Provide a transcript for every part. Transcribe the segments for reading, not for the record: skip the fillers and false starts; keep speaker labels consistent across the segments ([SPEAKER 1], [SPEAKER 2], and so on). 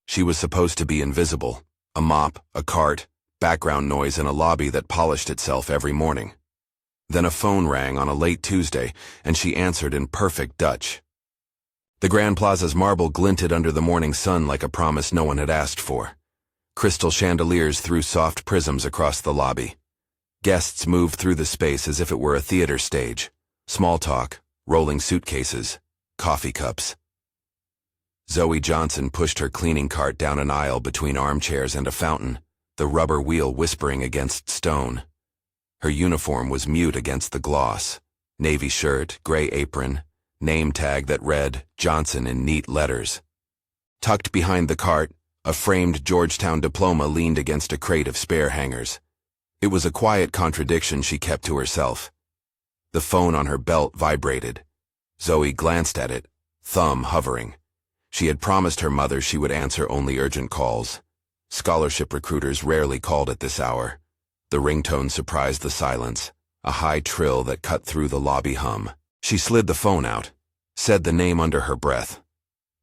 [SPEAKER 1] She was supposed to be invisible. A mop, a cart, background noise in a lobby that polished itself every morning. Then a phone rang on a late Tuesday, and she answered in perfect Dutch. The Grand Plaza's marble glinted under the morning sun like a promise no one had asked for. Crystal chandeliers threw soft prisms across the lobby. Guests moved through the space as if it were a theater stage. Small talk, rolling suitcases, coffee cups. Zoe Johnson pushed her cleaning cart down an aisle between armchairs and a fountain, the rubber wheel whispering against stone. Her uniform was mute against the gloss. Navy shirt, gray apron, name tag that read Johnson in neat letters. Tucked behind the cart, a framed Georgetown diploma leaned against a crate of spare hangers. It was a quiet contradiction she kept to herself. The phone on her belt vibrated. Zoe glanced at it, thumb hovering. She had promised her mother she would answer only urgent calls. Scholarship recruiters rarely called at this hour. The ringtone surprised the silence, a high trill that cut through the lobby hum. She slid the phone out, said the name under her breath,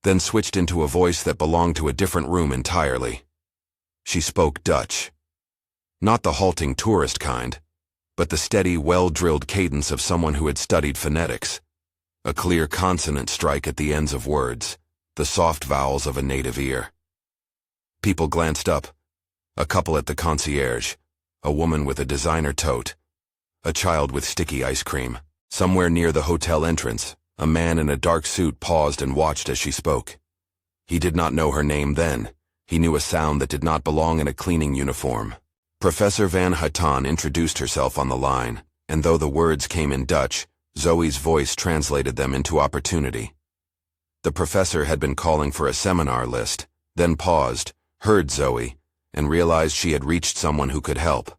[SPEAKER 1] then switched into a voice that belonged to a different room entirely. She spoke Dutch. Not the halting tourist kind, but the steady, well-drilled cadence of someone who had studied phonetics. A clear consonant strike at the ends of words, the soft vowels of a native ear. People glanced up. A couple at the concierge, a woman with a designer tote, a child with sticky ice cream. Somewhere near the hotel entrance, a man in a dark suit paused and watched as she spoke. He did not know her name then. He knew a sound that did not belong in a cleaning uniform. Professor Van Houten introduced herself on the line, and though the words came in Dutch, Zoe's voice translated them into opportunity. The professor had been calling for a seminar list, then paused, heard Zoe, and realized she had reached someone who could help.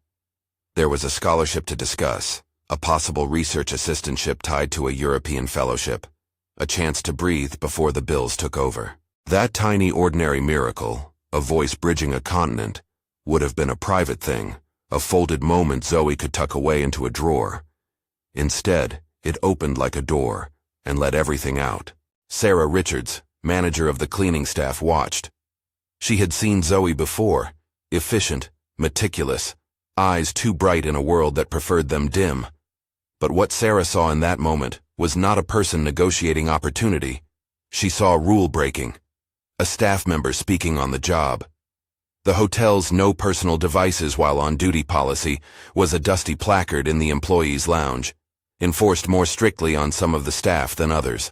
[SPEAKER 1] There was a scholarship to discuss, a possible research assistantship tied to a European fellowship, a chance to breathe before the bills took over. That tiny ordinary miracle, a voice bridging a continent, would have been a private thing, a folded moment Zoe could tuck away into a drawer. Instead, it opened like a door and let everything out. Sarah Richards, manager of the cleaning staff, watched. She had seen Zoe before, efficient, meticulous, eyes too bright in a world that preferred them dim. But what Sarah saw in that moment was not a person negotiating opportunity. She saw rule-breaking, a staff member speaking on the job. The hotel's no personal devices while on duty policy was a dusty placard in the employees' lounge, enforced more strictly on some of the staff than others.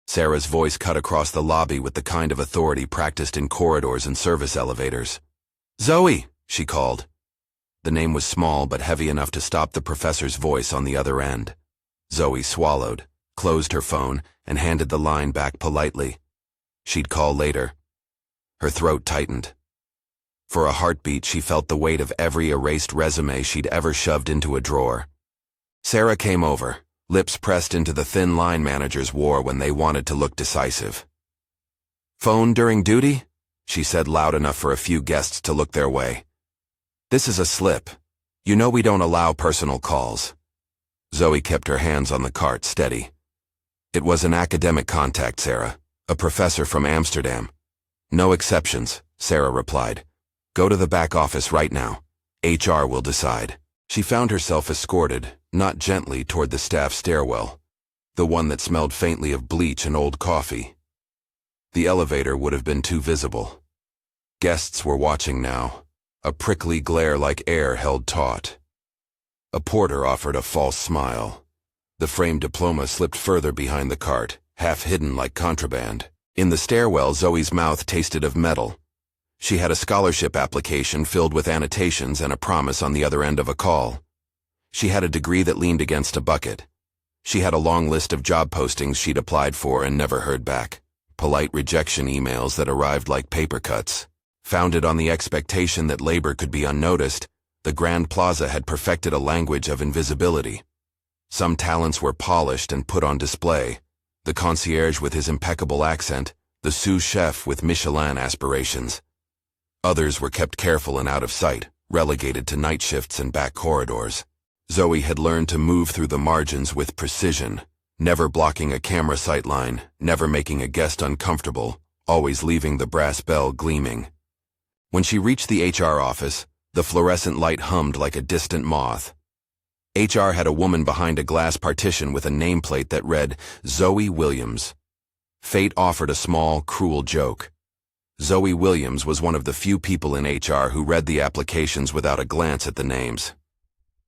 [SPEAKER 1] Sarah's voice cut across the lobby with the kind of authority practiced in corridors and service elevators. "Zoe," she called. The name was small but heavy enough to stop the professor's voice on the other end. Zoe swallowed, closed her phone, and handed the line back politely. She'd call later. Her throat tightened. For a heartbeat, she felt the weight of every erased resume she'd ever shoved into a drawer. Sarah came over, lips pressed into the thin line managers wore when they wanted to look decisive. "Phone during duty?" she said loud enough for a few guests to look their way. "This is a slip. You know we don't allow personal calls." Zoe kept her hands on the cart steady. "It was an academic contact, Sarah, a professor from Amsterdam." "No exceptions," Sarah replied. "Go to the back office right now. HR will decide." She found herself escorted, not gently, toward the staff stairwell, the one that smelled faintly of bleach and old coffee. The elevator would have been too visible. Guests were watching now, a prickly glare like air held taut. A porter offered a false smile. The framed diploma slipped further behind the cart, half hidden like contraband. In the stairwell, Zoe's mouth tasted of metal. She had a scholarship application filled with annotations and a promise on the other end of a call. She had a degree that leaned against a bucket. She had a long list of job postings she'd applied for and never heard back. Polite rejection emails that arrived like paper cuts. Founded on the expectation that labor could be unnoticed, the Grand Plaza had perfected a language of invisibility. Some talents were polished and put on display. The concierge with his impeccable accent, the sous chef with Michelin aspirations. Others were kept careful and out of sight, relegated to night shifts and back corridors. Zoe had learned to move through the margins with precision, never blocking a camera sightline, never making a guest uncomfortable, always leaving the brass bell gleaming. When she reached the HR office, the fluorescent light hummed like a distant moth. HR had a woman behind a glass partition with a nameplate that read, Zoe Williams. Fate offered a small, cruel joke. Zoe Williams was one of the few people in HR who read the applications without a glance at the names.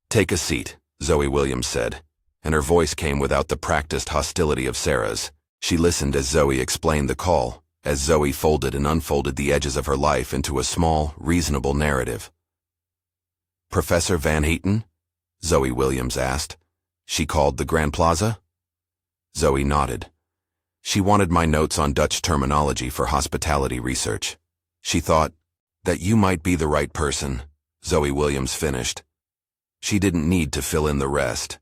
[SPEAKER 1] "Take a seat," Zoe Williams said, and her voice came without the practiced hostility of Sarah's. She listened as Zoe explained the call, as Zoe folded and unfolded the edges of her life into a small, reasonable narrative. "Professor Van Heaton?" Zoe Williams asked. "She called the Grand Plaza?" Zoe nodded. "She wanted my notes on Dutch terminology for hospitality research. She thought that you might be the right person," Zoe Williams finished. She didn't need to fill in the rest.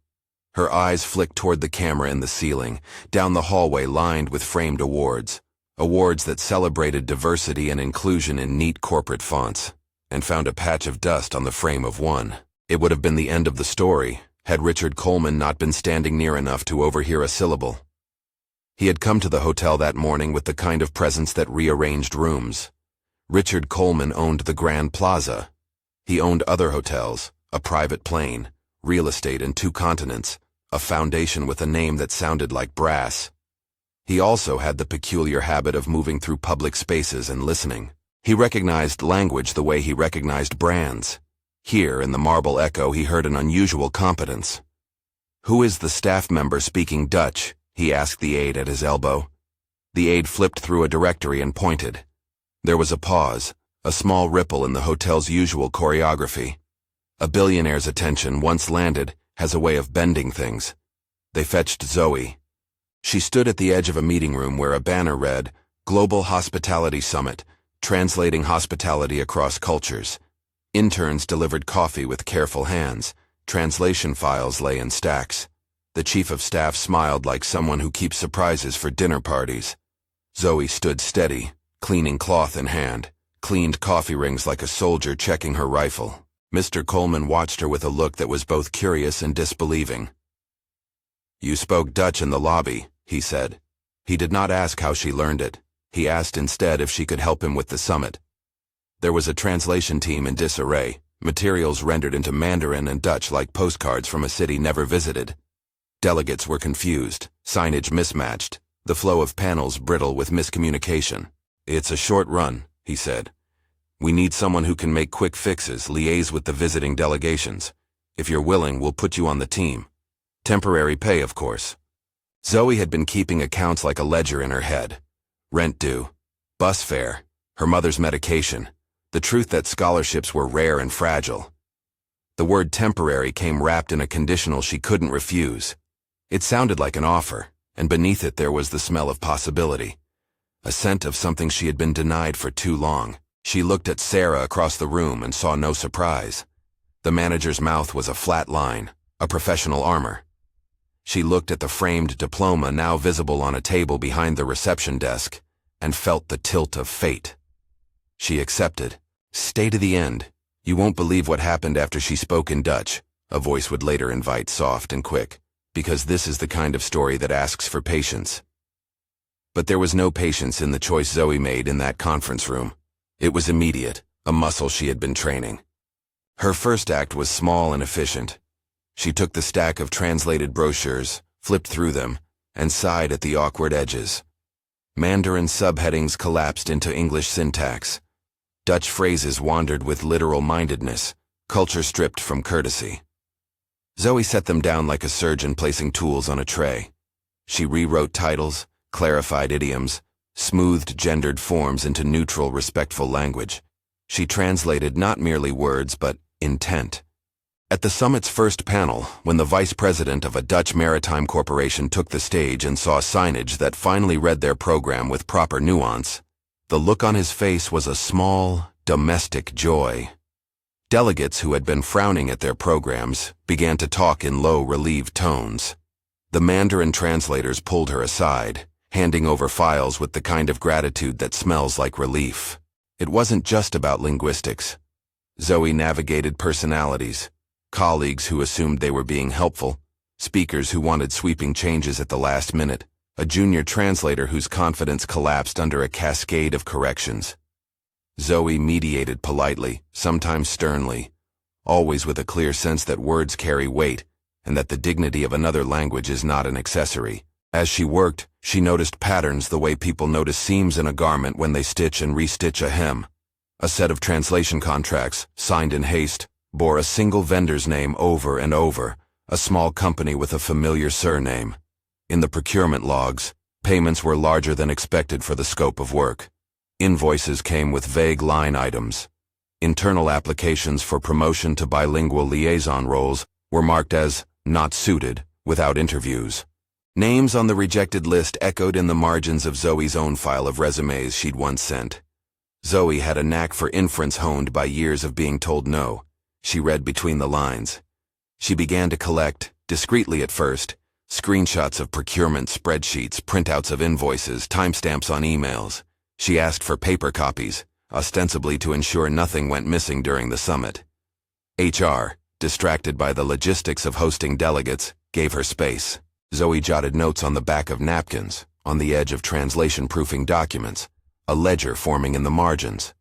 [SPEAKER 1] Her eyes flicked toward the camera in the ceiling, down the hallway lined with framed awards that celebrated diversity and inclusion in neat corporate fonts, and found a patch of dust on the frame of one. It would have been the end of the story, had Richard Coleman not been standing near enough to overhear a syllable. He had come to the hotel that morning with the kind of presence that rearranged rooms. Richard Coleman owned the Grand Plaza. He owned other hotels, a private plane, real estate in 2 continents, a foundation with a name that sounded like brass. He also had the peculiar habit of moving through public spaces and listening. He recognized language the way he recognized brands. Here, in the marble echo, he heard an unusual competence. "Who is the staff member speaking Dutch?" he asked the aide at his elbow. The aide flipped through a directory and pointed. There was a pause, a small ripple in the hotel's usual choreography. A billionaire's attention, once landed, has a way of bending things. They fetched Zoe. She stood at the edge of a meeting room where a banner read, Global Hospitality Summit, translating hospitality across cultures. Interns delivered coffee with careful hands. Translation files lay in stacks. The chief of staff smiled like someone who keeps surprises for dinner parties. Zoe stood steady, cleaning cloth in hand, cleaned coffee rings like a soldier checking her rifle. Mr. Coleman watched her with a look that was both curious and disbelieving. "You spoke Dutch in the lobby," he said. He did not ask how she learned it. He asked instead if she could help him with the summit. There was a translation team in disarray, materials rendered into Mandarin and Dutch like postcards from a city never visited. Delegates were confused, signage mismatched, the flow of panels brittle with miscommunication. "It's a short run," he said. "We need someone who can make quick fixes, liaise with the visiting delegations. If you're willing, we'll put you on the team. Temporary pay, of course." Zoe had been keeping accounts like a ledger in her head. Rent due, bus fare, her mother's medication, the truth that scholarships were rare and fragile. The word temporary came wrapped in a conditional she couldn't refuse. It sounded like an offer, and beneath it there was the smell of possibility, a scent of something she had been denied for too long. She looked at Sarah across the room and saw no surprise. The manager's mouth was a flat line, a professional armor. She looked at the framed diploma now visible on a table behind the reception desk and felt the tilt of fate. She accepted. "Stay to the end. You won't believe what happened after she spoke in Dutch," a voice would later invite, soft and quick, "because this is the kind of story that asks for patience." But there was no patience in the choice Zoe made in that conference room. It was immediate, a muscle she had been training. Her first act was small and efficient. She took the stack of translated brochures, flipped through them, and sighed at the awkward edges. Mandarin subheadings collapsed into English syntax. Dutch phrases wandered with literal mindedness, culture stripped from courtesy. Zoe set them down like a surgeon placing tools on a tray. She rewrote titles, clarified idioms, smoothed gendered forms into neutral, respectful language. She translated not merely words, but intent. At the summit's first panel, when the vice president of a Dutch maritime corporation took the stage and saw signage that finally read their program with proper nuance, the look on his face was a small, domestic joy. Delegates who had been frowning at their programs began to talk in low, relieved tones. The Mandarin translators pulled her aside, handing over files with the kind of gratitude that smells like relief. It wasn't just about linguistics. Zoe navigated personalities, colleagues who assumed they were being helpful, speakers who wanted sweeping changes at the last minute, a junior translator whose confidence collapsed under a cascade of corrections. Zoe mediated politely, sometimes sternly, always with a clear sense that words carry weight and that the dignity of another language is not an accessory. As she worked, she noticed patterns the way people notice seams in a garment when they stitch and restitch a hem. A set of translation contracts, signed in haste, bore a single vendor's name over and over, a small company with a familiar surname. In the procurement logs, payments were larger than expected for the scope of work. Invoices came with vague line items. Internal applications for promotion to bilingual liaison roles were marked as not suited, without interviews. Names on the rejected list echoed in the margins of Zoe's own file of resumes she'd once sent. Zoe had a knack for inference honed by years of being told no. She read between the lines. She began to collect, discreetly at first, screenshots of procurement spreadsheets, printouts of invoices, timestamps on emails. She asked for paper copies, ostensibly to ensure nothing went missing during the summit. HR, distracted by the logistics of hosting delegates, gave her space. Zoe jotted notes on the back of napkins, on the edge of translation-proofing documents, a ledger forming in the margins.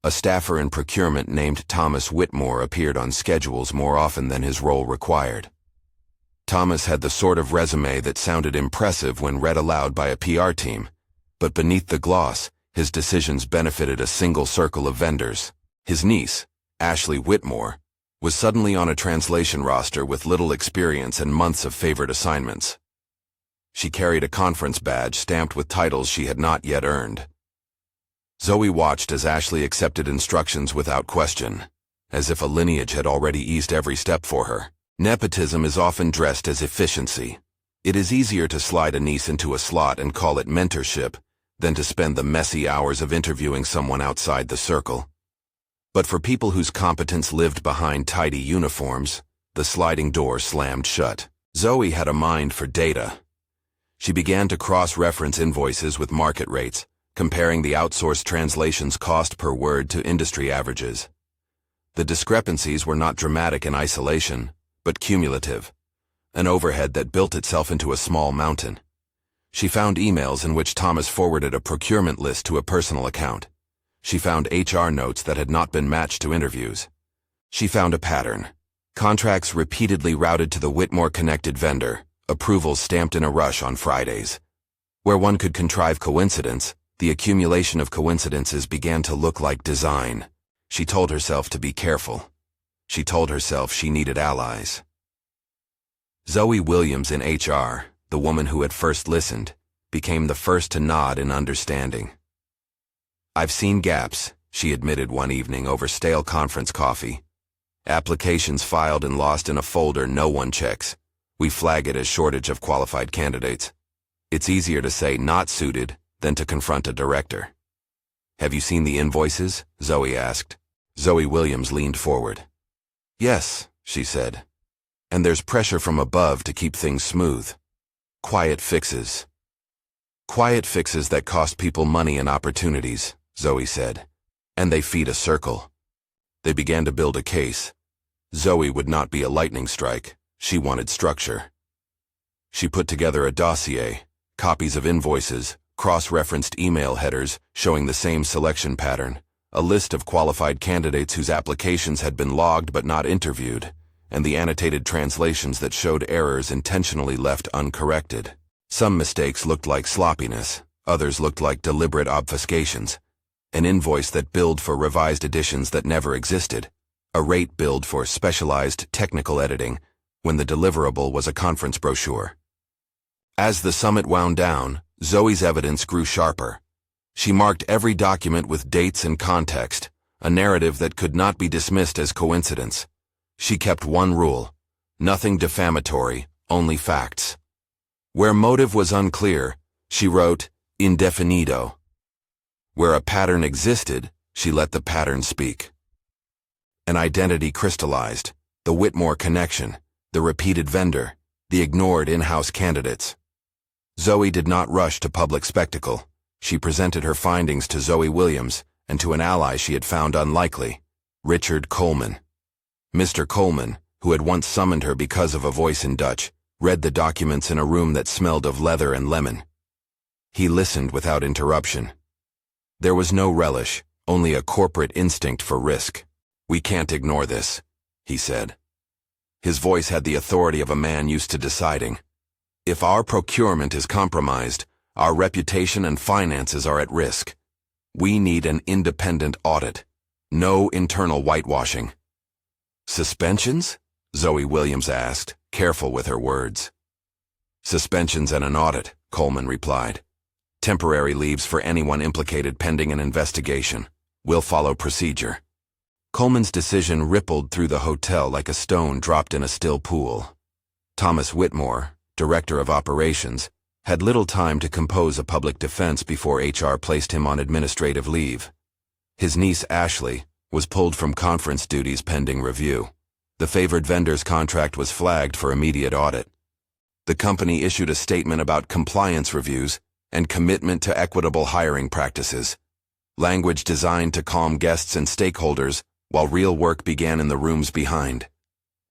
[SPEAKER 1] A staffer in procurement named Thomas Whitmore appeared on schedules more often than his role required. Thomas had the sort of resume that sounded impressive when read aloud by a PR team, but beneath the gloss, his decisions benefited a single circle of vendors. His niece, Ashley Whitmore, was suddenly on a translation roster with little experience and months of favored assignments. She carried a conference badge stamped with titles she had not yet earned. Zoe watched as Ashley accepted instructions without question, as if a lineage had already eased every step for her. Nepotism is often dressed as efficiency. It is easier to slide a niece into a slot and call it mentorship than to spend the messy hours of interviewing someone outside the circle. But for people whose competence lived behind tidy uniforms, the sliding door slammed shut. Zoe had a mind for data. She began to cross-reference invoices with market rates, comparing the outsourced translation's cost per word to industry averages. The discrepancies were not dramatic in isolation, but cumulative, an overhead that built itself into a small mountain. She found emails in which Thomas forwarded a procurement list to a personal account. She found HR notes that had not been matched to interviews. She found a pattern. Contracts repeatedly routed to the Whitmore-connected vendor, approvals stamped in a rush on Fridays. Where one could contrive coincidence, the accumulation of coincidences began to look like design. She told herself to be careful. She told herself she needed allies. Zoe Williams in HR, the woman who had first listened, became the first to nod in understanding. "I've seen gaps," she admitted one evening over stale conference coffee. "Applications filed and lost in a folder no one checks. We flag it as shortage of qualified candidates. It's easier to say not suited than to confront a director." "Have you seen the invoices?" Zoe asked. Zoe Williams leaned forward. "Yes," she said. "And there's pressure from above to keep things smooth. Quiet fixes. Quiet fixes that cost people money and opportunities," Zoe said. "And they feed a circle." They began to build a case. Zoe would not be a lightning strike. She wanted structure. She put together a dossier, copies of invoices, cross-referenced email headers showing the same selection pattern, a list of qualified candidates whose applications had been logged but not interviewed, and the annotated translations that showed errors intentionally left uncorrected. Some mistakes looked like sloppiness, others looked like deliberate obfuscations. An invoice that billed for revised editions that never existed, a rate billed for specialized technical editing when the deliverable was a conference brochure. As the summit wound down, Zoe's evidence grew sharper. She marked every document with dates and context, a narrative that could not be dismissed as coincidence. She kept one rule: nothing defamatory, only facts. Where motive was unclear, she wrote indefinido. Where a pattern existed, she let the pattern speak. An identity crystallized: the Whitmore connection, the repeated vendor, the ignored in-house candidates. Zoe did not rush to public spectacle. She presented her findings to Zoe Williams and to an ally she had found unlikely, Richard Coleman. Mr. Coleman, who had once summoned her because of a voice in Dutch, read the documents in a room that smelled of leather and lemon. He listened without interruption. There was no relish, only a corporate instinct for risk. "We can't ignore this," he said. His voice had the authority of a man used to deciding. "If our procurement is compromised, our reputation and finances are at risk. We need an independent audit. No internal whitewashing." "Suspensions?" Zoe Williams asked, careful with her words. "Suspensions and an audit," Coleman replied. "Temporary leaves for anyone implicated pending an investigation. We'll follow procedure." Coleman's decision rippled through the hotel like a stone dropped in a still pool. Thomas Whitmore, director of operations, had little time to compose a public defense before HR placed him on administrative leave. His niece, Ashley, was pulled from conference duties pending review. The favored vendor's contract was flagged for immediate audit. The company issued a statement about compliance reviews and commitment to equitable hiring practices, language designed to calm guests and stakeholders while real work began in the rooms behind.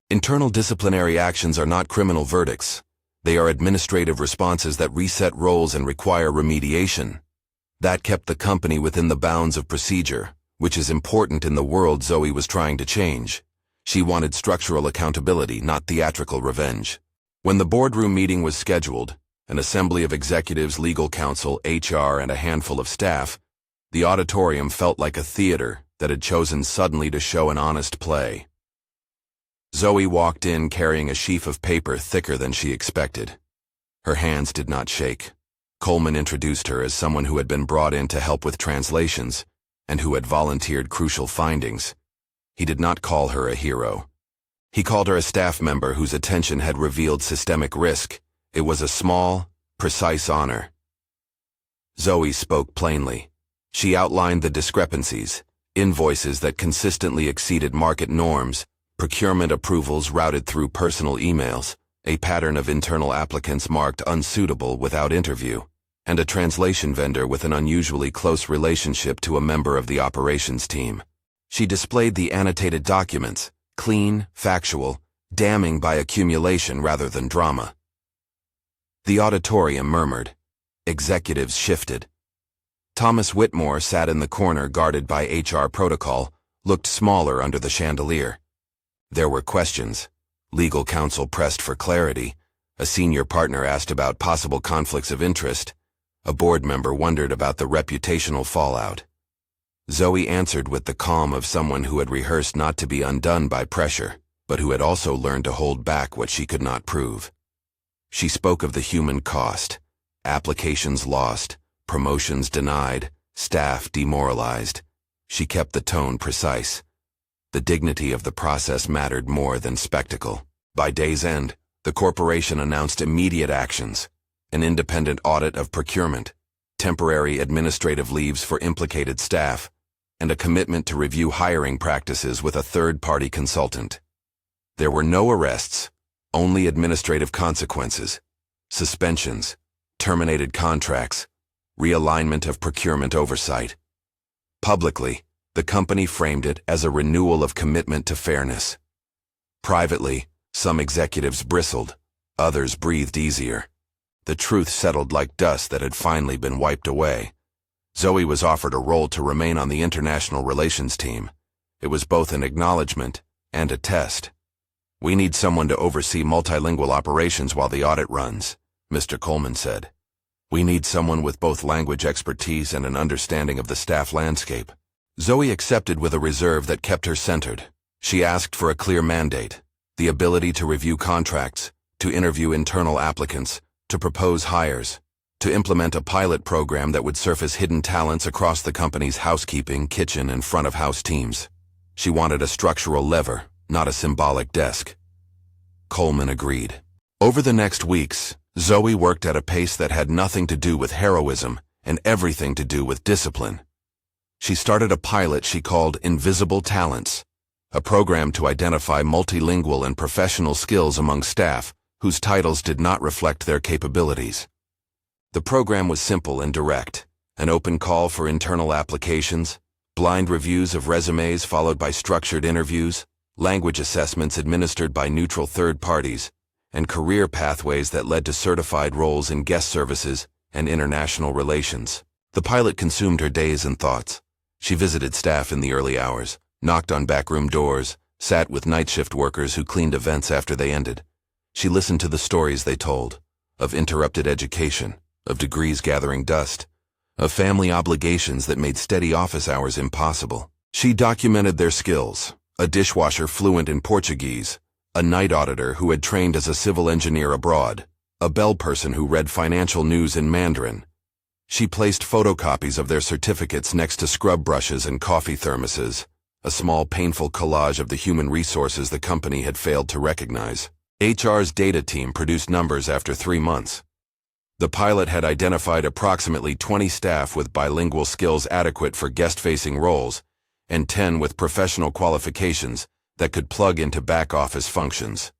[SPEAKER 1] Internal disciplinary actions are not criminal verdicts. They are administrative responses that reset roles and require remediation. That kept the company within the bounds of procedure, which is important in the world Zoe was trying to change. She wanted structural accountability, not theatrical revenge. When the boardroom meeting was scheduled, an assembly of executives, legal counsel, HR, and a handful of staff, the auditorium felt like a theater that had chosen suddenly to show an honest play. Zoe walked in carrying a sheaf of paper thicker than she expected. Her hands did not shake. Coleman introduced her as someone who had been brought in to help with translations and who had volunteered crucial findings. He did not call her a hero. He called her a staff member whose attention had revealed systemic risk. It was a small, precise honor. Zoe spoke plainly. She outlined the discrepancies, invoices that consistently exceeded market norms, procurement approvals routed through personal emails, a pattern of internal applicants marked unsuitable without interview, and a translation vendor with an unusually close relationship to a member of the operations team. She displayed the annotated documents, clean, factual, damning by accumulation rather than drama. The auditorium murmured. Executives shifted. Thomas Whitmore sat in the corner guarded by HR protocol, looked smaller under the chandelier. There were questions. Legal counsel pressed for clarity. A senior partner asked about possible conflicts of interest. A board member wondered about the reputational fallout. Zoe answered with the calm of someone who had rehearsed not to be undone by pressure, but who had also learned to hold back what she could not prove. She spoke of the human cost. Applications lost, promotions denied, staff demoralized. She kept the tone precise. The dignity of the process mattered more than spectacle. By day's end, the corporation announced immediate actions: an independent audit of procurement, temporary administrative leaves for implicated staff, and a commitment to review hiring practices with a third-party consultant. There were no arrests, only administrative consequences, suspensions, terminated contracts, realignment of procurement oversight. Publicly, the company framed it as a renewal of commitment to fairness. Privately, some executives bristled, others breathed easier. The truth settled like dust that had finally been wiped away. Zoe was offered a role to remain on the international relations team. It was both an acknowledgement and a test. "We need someone to oversee multilingual operations while the audit runs," Mr. Coleman said. "We need someone with both language expertise and an understanding of the staff landscape." Zoe accepted with a reserve that kept her centered. She asked for a clear mandate, the ability to review contracts, to interview internal applicants, to propose hires, to implement a pilot program that would surface hidden talents across the company's housekeeping, kitchen, and front-of-house teams. She wanted a structural lever, not a symbolic desk. Coleman agreed. Over the next weeks, Zoe worked at a pace that had nothing to do with heroism and everything to do with discipline. She started a pilot she called Invisible Talents, a program to identify multilingual and professional skills among staff whose titles did not reflect their capabilities. The program was simple and direct: an open call for internal applications, blind reviews of resumes followed by structured interviews, language assessments administered by neutral third parties, and career pathways that led to certified roles in guest services and international relations. The pilot consumed her days and thoughts. She visited staff in the early hours, knocked on backroom doors, sat with night shift workers who cleaned events after they ended. She listened to the stories they told, of interrupted education, of degrees gathering dust, of family obligations that made steady office hours impossible. She documented their skills: a dishwasher fluent in Portuguese, a night auditor who had trained as a civil engineer abroad, a bell person who read financial news in Mandarin. She placed photocopies of their certificates next to scrub brushes and coffee thermoses, a small painful collage of the human resources the company had failed to recognize. HR's data team produced numbers after 3 months. The pilot had identified approximately 20 staff with bilingual skills adequate for guest-facing roles, and 10 with professional qualifications that could plug into back-office functions.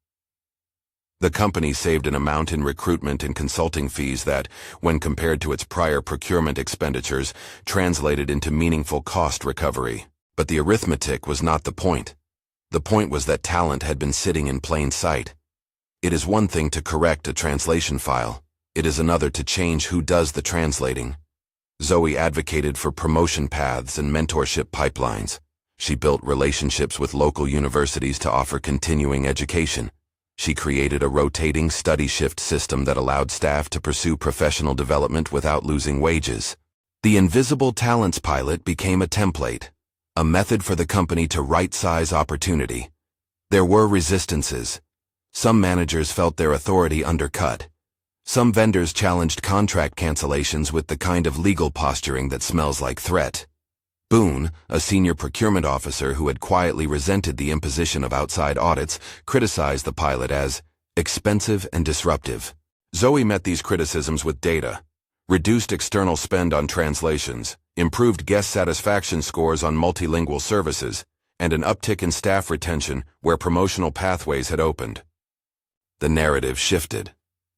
[SPEAKER 1] The company saved an amount in recruitment and consulting fees that, when compared to its prior procurement expenditures, translated into meaningful cost recovery. But the arithmetic was not the point. The point was that talent had been sitting in plain sight. It is one thing to correct a translation file. It is another to change who does the translating. Zoe advocated for promotion paths and mentorship pipelines. She built relationships with local universities to offer continuing education. She created a rotating study shift system that allowed staff to pursue professional development without losing wages. The Invisible Talents pilot became a template, a method for the company to right-size opportunity. There were resistances. Some managers felt their authority undercut. Some vendors challenged contract cancellations with the kind of legal posturing that smells like threat. Boone, a senior procurement officer who had quietly resented the imposition of outside audits, criticized the pilot as expensive and disruptive. Zoe met these criticisms with data: reduced external spend on translations, improved guest satisfaction scores on multilingual services, and an uptick in staff retention where promotional pathways had opened. The narrative shifted.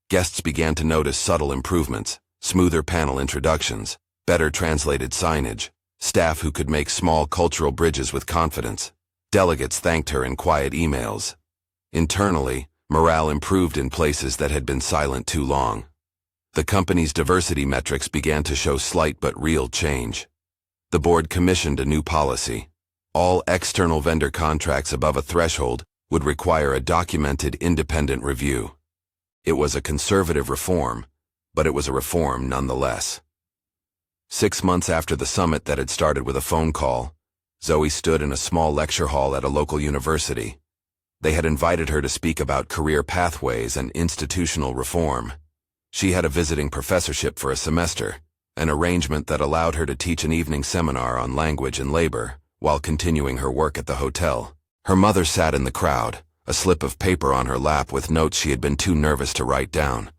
[SPEAKER 1] Guests began to notice subtle improvements: smoother panel introductions, better translated signage, staff who could make small cultural bridges with confidence. Delegates thanked her in quiet emails. Internally, morale improved in places that had been silent too long. The company's diversity metrics began to show slight but real change. The board commissioned a new policy. All external vendor contracts above a threshold would require a documented independent review. It was a conservative reform, but it was a reform nonetheless. 6 months after the summit that had started with a phone call, Zoe stood in a small lecture hall at a local university. They had invited her to speak about career pathways and institutional reform. She had a visiting professorship for a semester, an arrangement that allowed her to teach an evening seminar on language and labor while continuing her work at the hotel. Her mother sat in the crowd, a slip of paper on her lap with notes she had been too nervous to write down.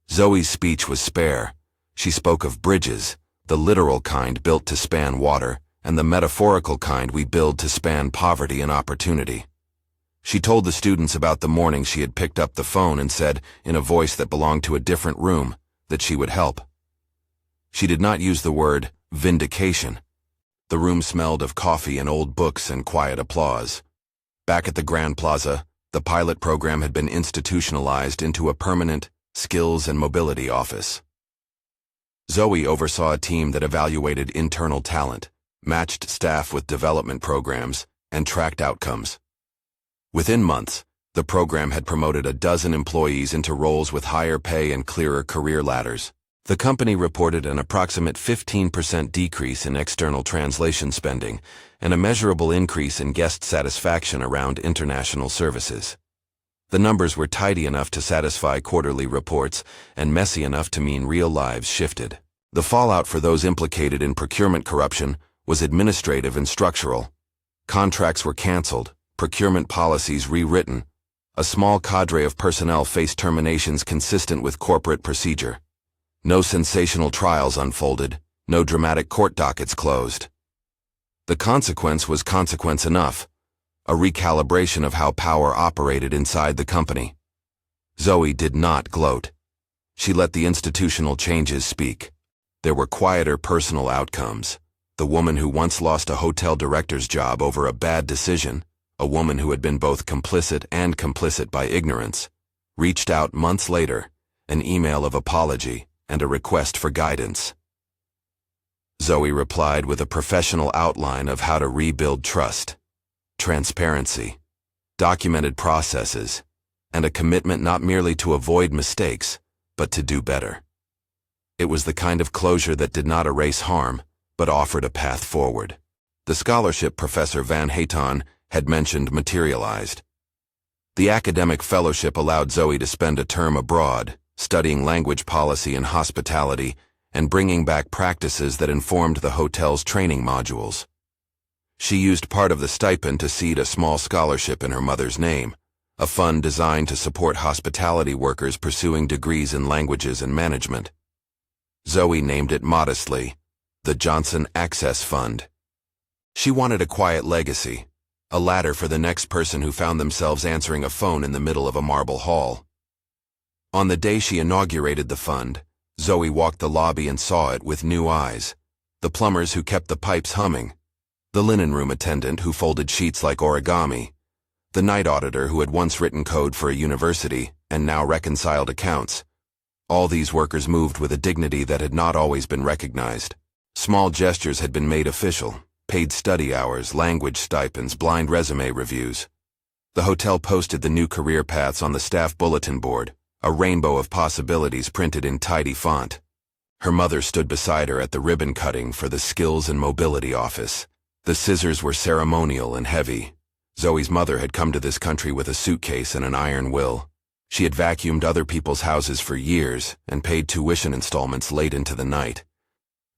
[SPEAKER 1] Zoe's speech was spare. She spoke of bridges, the literal kind built to span water, and the metaphorical kind we build to span poverty and opportunity. She told the students about the morning she had picked up the phone and said, in a voice that belonged to a different room, that she would help. She did not use the word vindication. The room smelled of coffee and old books and quiet applause. Back at the Grand Plaza, the pilot program had been institutionalized into a permanent skills and mobility office. Zoe oversaw a team that evaluated internal talent, matched staff with development programs, and tracked outcomes. Within months, the program had promoted a dozen employees into roles with higher pay and clearer career ladders. The company reported an approximate 15% decrease in external translation spending and a measurable increase in guest satisfaction around international services. The numbers were tidy enough to satisfy quarterly reports and messy enough to mean real lives shifted. The fallout for those implicated in procurement corruption was administrative and structural. Contracts were canceled, procurement policies rewritten. A small cadre of personnel faced terminations consistent with corporate procedure. No sensational trials unfolded, no dramatic court dockets closed. The consequence was consequence enough, a recalibration of how power operated inside the company. Zoe did not gloat. She let the institutional changes speak. There were quieter personal outcomes. The woman who once lost a hotel director's job over a bad decision, a woman who had been both complicit and complicit by ignorance, reached out months later, an email of apology and a request for guidance. Zoe replied with a professional outline of how to rebuild trust, transparency, documented processes, and a commitment not merely to avoid mistakes, but to do better. It was the kind of closure that did not erase harm, but offered a path forward. The scholarship Professor Van Hayton had mentioned materialized. The academic fellowship allowed Zoe to spend a term abroad, studying language policy and hospitality, and bringing back practices that informed the hotel's training modules. She used part of the stipend to seed a small scholarship in her mother's name, a fund designed to support hospitality workers pursuing degrees in languages and management. Zoe named it modestly, the Johnson Access Fund. She wanted a quiet legacy, a ladder for the next person who found themselves answering a phone in the middle of a marble hall. On the day she inaugurated the fund, Zoe walked the lobby and saw it with new eyes. The plumbers who kept the pipes humming, the linen room attendant who folded sheets like origami, the night auditor who had once written code for a university and now reconciled accounts. All these workers moved with a dignity that had not always been recognized. Small gestures had been made official: paid study hours, language stipends, blind resume reviews. The hotel posted the new career paths on the staff bulletin board, a rainbow of possibilities printed in tidy font. Her mother stood beside her at the ribbon cutting for the Skills and Mobility office. The scissors were ceremonial and heavy. Zoe's mother had come to this country with a suitcase and an iron will. She had vacuumed other people's houses for years and paid tuition installments late into the night.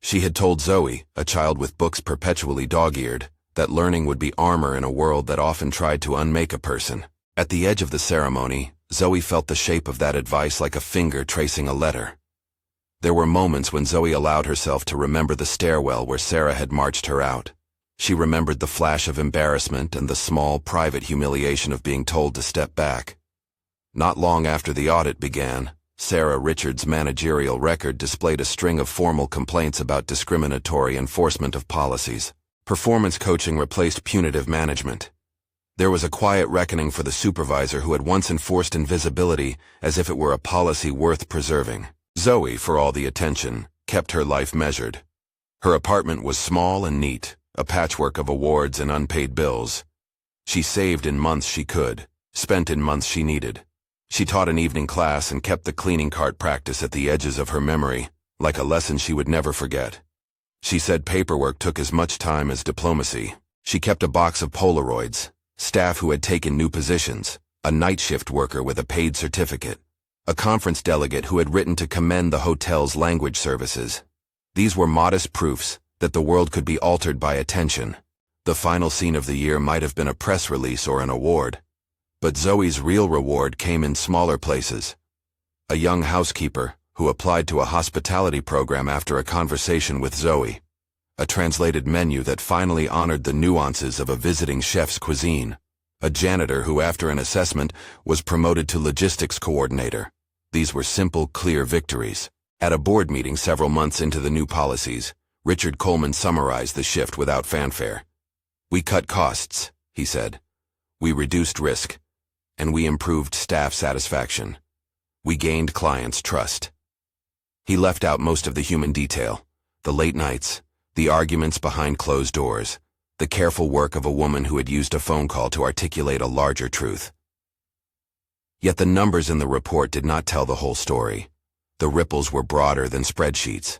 [SPEAKER 1] She had told Zoe, a child with books perpetually dog-eared, that learning would be armor in a world that often tried to unmake a person. At the edge of the ceremony, Zoe felt the shape of that advice like a finger tracing a letter. There were moments when Zoe allowed herself to remember the stairwell where Sarah had marched her out. She remembered the flash of embarrassment and the small, private humiliation of being told to step back. Not long after the audit began, Sarah Richards' managerial record displayed a string of formal complaints about discriminatory enforcement of policies. Performance coaching replaced punitive management. There was a quiet reckoning for the supervisor who had once enforced invisibility as if it were a policy worth preserving. Zoe, for all the attention, kept her life measured. Her apartment was small and neat, a patchwork of awards and unpaid bills. She saved in months she could, spent in months she needed. She taught an evening class and kept the cleaning cart practice at the edges of her memory, like a lesson she would never forget. She said paperwork took as much time as diplomacy. She kept a box of Polaroids, staff who had taken new positions, a night shift worker with a paid certificate, a conference delegate who had written to commend the hotel's language services. These were modest proofs that the world could be altered by attention. The final scene of the year might have been a press release or an award. But Zoe's real reward came in smaller places. A young housekeeper who applied to a hospitality program after a conversation with Zoe. A translated menu that finally honored the nuances of a visiting chef's cuisine. A janitor who, after an assessment, was promoted to logistics coordinator. These were simple, clear victories. At a board meeting several months into the new policies, Richard Coleman summarized the shift without fanfare. "We cut costs," he said. "We reduced risk. And we improved staff satisfaction. We gained clients' trust." He left out most of the human detail, the late nights, the arguments behind closed doors, the careful work of a woman who had used a phone call to articulate a larger truth. Yet the numbers in the report did not tell the whole story. The ripples were broader than spreadsheets.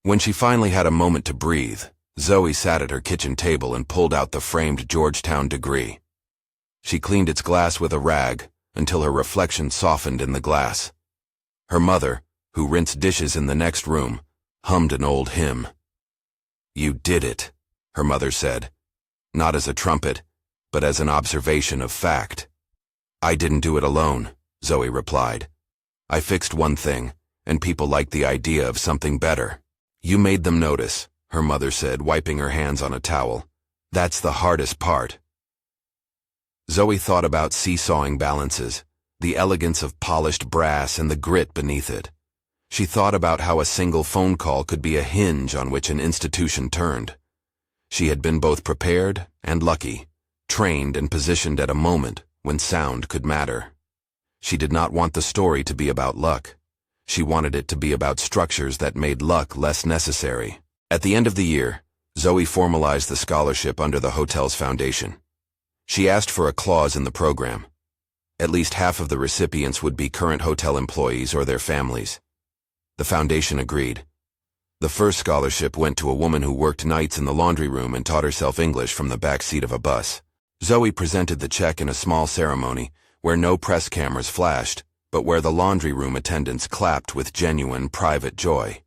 [SPEAKER 1] When she finally had a moment to breathe, Zoe sat at her kitchen table and pulled out the framed Georgetown degree. She cleaned its glass with a rag until her reflection softened in the glass. Her mother, who rinsed dishes in the next room, hummed an old hymn. "You did it," her mother said, not as a trumpet, but as an observation of fact. "I didn't do it alone," Zoe replied. "I fixed one thing, and people liked the idea of something better." "You made them notice," her mother said, wiping her hands on a towel. "That's the hardest part." Zoe thought about seesawing balances, the elegance of polished brass and the grit beneath it. She thought about how a single phone call could be a hinge on which an institution turned. She had been both prepared and lucky, trained and positioned at a moment when sound could matter. She did not want the story to be about luck. She wanted it to be about structures that made luck less necessary. At the end of the year, Zoe formalized the scholarship under the hotel's foundation. She asked for a clause in the program. At least half of the recipients would be current hotel employees or their families. The foundation agreed. The first scholarship went to a woman who worked nights in the laundry room and taught herself English from the back seat of a bus. Zoe presented the check in a small ceremony where no press cameras flashed, but where the laundry room attendants clapped with genuine private joy.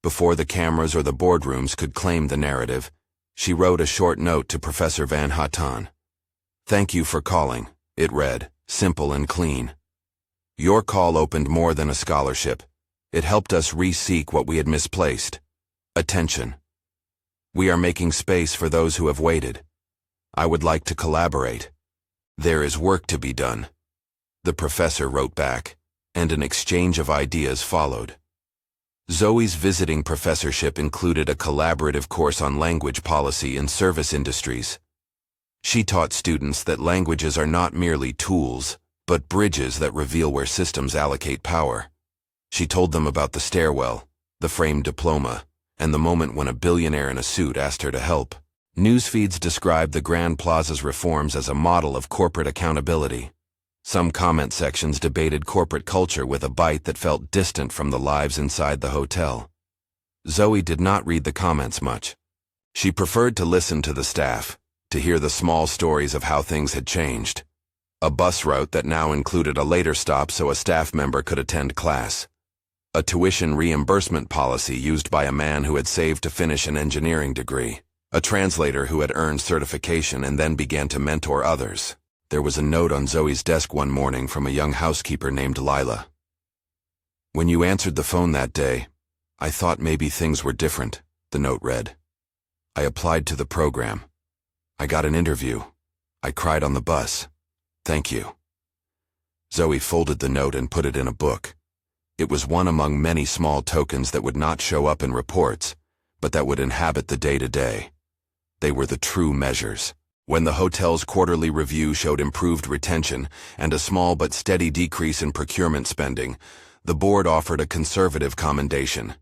[SPEAKER 1] Before the cameras or the boardrooms could claim the narrative, she wrote a short note to Professor Van Houten. "Thank you for calling," it read, simple and clean. "Your call opened more than a scholarship. It helped us re-seek what we had misplaced. Attention. We are making space for those who have waited. I would like to collaborate. There is work to be done." The professor wrote back, and an exchange of ideas followed. Zoe's visiting professorship included a collaborative course on language policy in service industries. She taught students that languages are not merely tools, but bridges that reveal where systems allocate power. She told them about the stairwell, the framed diploma, and the moment when a billionaire in a suit asked her to help. Newsfeeds described the Grand Plaza's reforms as a model of corporate accountability. Some comment sections debated corporate culture with a bite that felt distant from the lives inside the hotel. Zoe did not read the comments much. She preferred to listen to the staff, to hear the small stories of how things had changed. A bus route that now included a later stop so a staff member could attend class. A tuition reimbursement policy used by a man who had saved to finish an engineering degree. A translator who had earned certification and then began to mentor others. There was a note on Zoe's desk one morning from a young housekeeper named Lila. "When you answered the phone that day, I thought maybe things were different," the note read. "I applied to the program. I got an interview. I cried on the bus. Thank you." Zoe folded the note and put it in a book. It was one among many small tokens that would not show up in reports, but that would inhabit the day-to-day. They were the true measures. When the hotel's quarterly review showed improved retention and a small but steady decrease in procurement spending, the board offered a conservative commendation.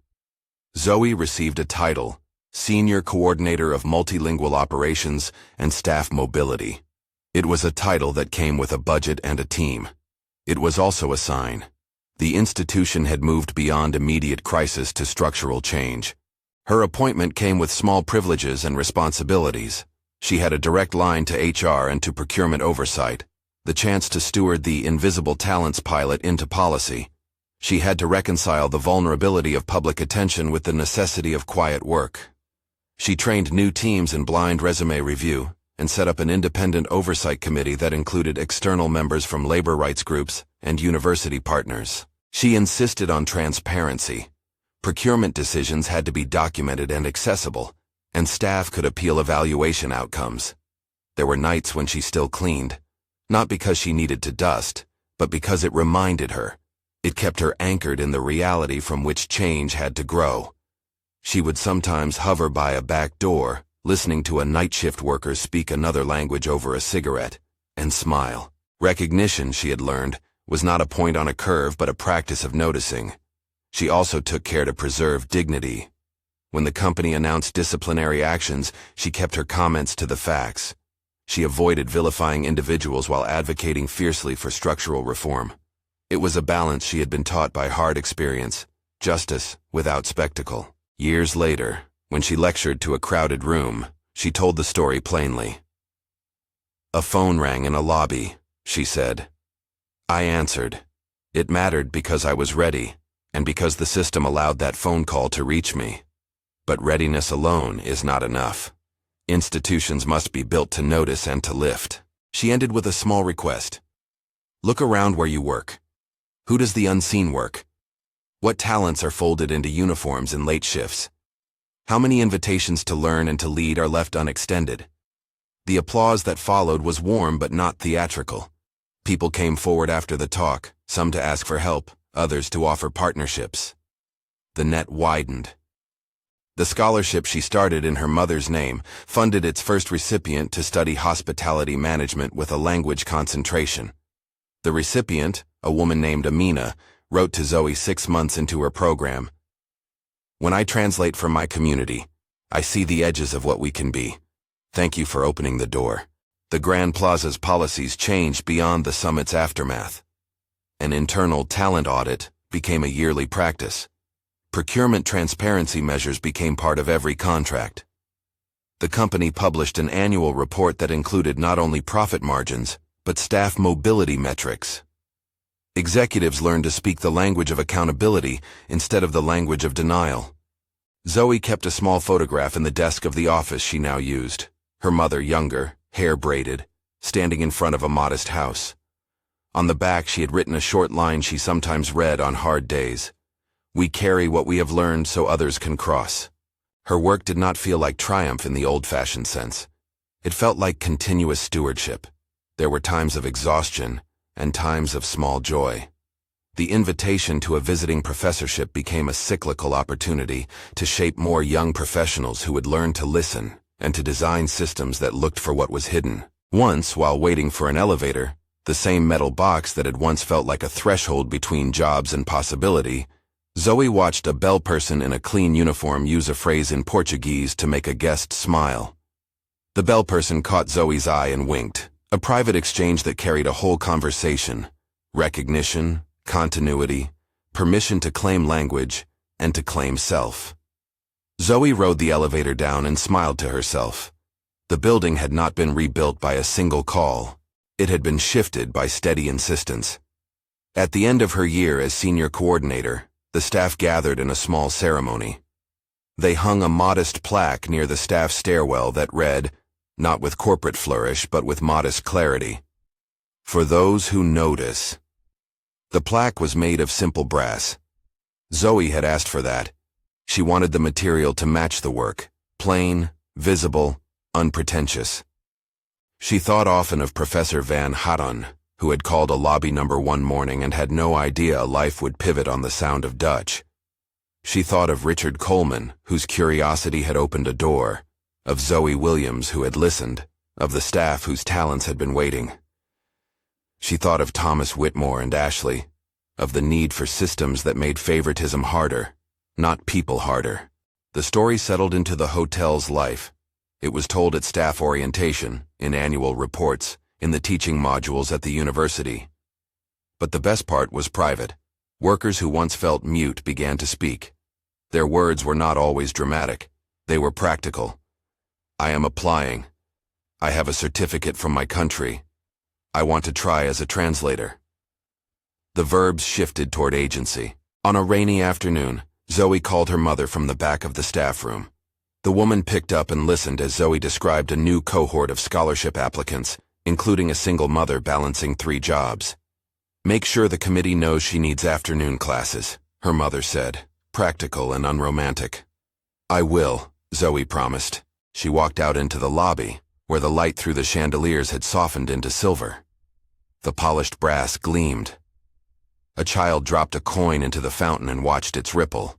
[SPEAKER 1] Zoe received a title, Senior Coordinator of Multilingual Operations and Staff Mobility. It was a title that came with a budget and a team. It was also a sign. The institution had moved beyond immediate crisis to structural change. Her appointment came with small privileges and responsibilities. She had a direct line to HR and to procurement oversight, the chance to steward the invisible talents pilot into policy. She had to reconcile the vulnerability of public attention with the necessity of quiet work. She trained new teams in blind resume review and set up an independent oversight committee that included external members from labor rights groups and university partners. She insisted on transparency. Procurement decisions had to be documented and accessible, and staff could appeal evaluation outcomes. There were nights when she still cleaned, not because she needed to dust, but because it reminded her. It kept her anchored in the reality from which change had to grow. She would sometimes hover by a back door, listening to a night shift worker speak another language over a cigarette, and smile. Recognition, she had learned, was not a point on a curve but a practice of noticing. She also took care to preserve dignity. When the company announced disciplinary actions, she kept her comments to the facts. She avoided vilifying individuals while advocating fiercely for structural reform. It was a balance she had been taught by hard experience, justice without spectacle. Years later, when she lectured to a crowded room, she told the story plainly. "A phone rang in a lobby," she said. "I answered. It mattered because I was ready, and because the system allowed that phone call to reach me. But readiness alone is not enough. Institutions must be built to notice and to lift." She ended with a small request. Look around where you work. Who does the unseen work? What talents are folded into uniforms in late shifts? How many invitations to learn and to lead are left unextended? The applause that followed was warm but not theatrical. People came forward after the talk, some to ask for help, others to offer partnerships. The net widened. The scholarship she started in her mother's name funded its first recipient to study hospitality management with a language concentration. The recipient, a woman named Amina, wrote to Zoe 6 months into her program. "When I translate from my community, I see the edges of what we can be. Thank you for opening the door." The Grand Plaza's policies changed beyond the summit's aftermath. An internal talent audit became a yearly practice. Procurement transparency measures became part of every contract. The company published an annual report that included not only profit margins, but staff mobility metrics. Executives learned to speak the language of accountability instead of the language of denial. Zoe kept a small photograph in the desk of the office she now used. Her mother, younger, hair braided, standing in front of a modest house. On the back she had written a short line she sometimes read on hard days. "We carry what we have learned so others can cross." Her work did not feel like triumph in the old-fashioned sense. It felt like continuous stewardship. There were times of exhaustion and times of small joy. The invitation to a visiting professorship became a cyclical opportunity to shape more young professionals who would learn to listen and to design systems that looked for what was hidden. Once, while waiting for an elevator, the same metal box that had once felt like a threshold between jobs and possibility, Zoe watched a bell person in a clean uniform use a phrase in Portuguese to make a guest smile. The bell person caught Zoe's eye and winked, a private exchange that carried a whole conversation: recognition, continuity, permission to claim language, and to claim self. Zoe rode the elevator down and smiled to herself. The building had not been rebuilt by a single call. It had been shifted by steady insistence. At the end of her year as senior coordinator, the staff gathered in a small ceremony. They hung a modest plaque near the staff stairwell that read, not with corporate flourish but with modest clarity, "For those who notice." The plaque was made of simple brass. Zoe had asked for that. She wanted the material to match the work, plain, visible, unpretentious. She thought often of Professor Van Houten, who had called a lobby number one morning and had no idea a life would pivot on the sound of Dutch. She thought of Richard Coleman, whose curiosity had opened a door, of Zoe Williams, who had listened, of the staff whose talents had been waiting. She thought of Thomas Whitmore and Ashley, of the need for systems that made favoritism harder, not people harder. The story settled into the hotel's life. It was told at staff orientation, in annual reports, in the teaching modules at the university. But the best part was private. Workers who once felt mute began to speak. Their words were not always dramatic. They were practical. "I am applying. I have a certificate from my country. I want to try as a translator." The verbs shifted toward agency. On a rainy afternoon, Zoe called her mother from the back of the staff room. The woman picked up and listened as Zoe described a new cohort of scholarship applicants, including a single mother balancing 3 jobs. "Make sure the committee knows she needs afternoon classes," her mother said, practical and unromantic. "I will," Zoe promised. She walked out into the lobby, where the light through the chandeliers had softened into silver. The polished brass gleamed. A child dropped a coin into the fountain and watched its ripple.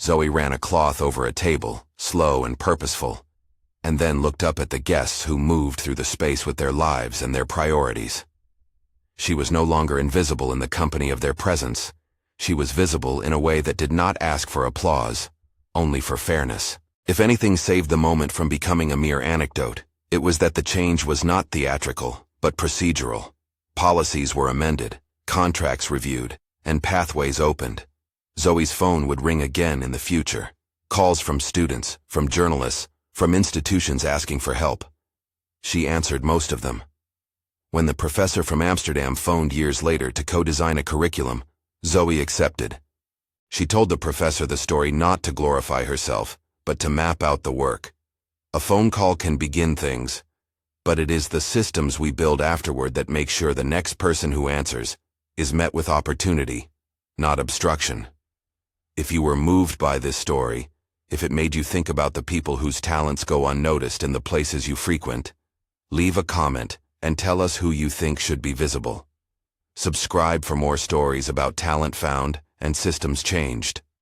[SPEAKER 1] Zoe ran a cloth over a table, slow and purposeful, and then looked up at the guests who moved through the space with their lives and their priorities. She was no longer invisible in the company of their presence. She was visible in a way that did not ask for applause, only for fairness. If anything saved the moment from becoming a mere anecdote, it was that the change was not theatrical, but procedural. Policies were amended, contracts reviewed, and pathways opened. Zoe's phone would ring again in the future. Calls from students, from journalists, from institutions asking for help. She answered most of them. When the professor from Amsterdam phoned years later to co-design a curriculum, Zoe accepted. She told the professor the story not to glorify herself, but to map out the work. A phone call can begin things, but it is the systems we build afterward that make sure the next person who answers is met with opportunity, not obstruction. If you were moved by this story, if it made you think about the people whose talents go unnoticed in the places you frequent, leave a comment and tell us who you think should be visible. Subscribe for more stories about talent found and systems changed.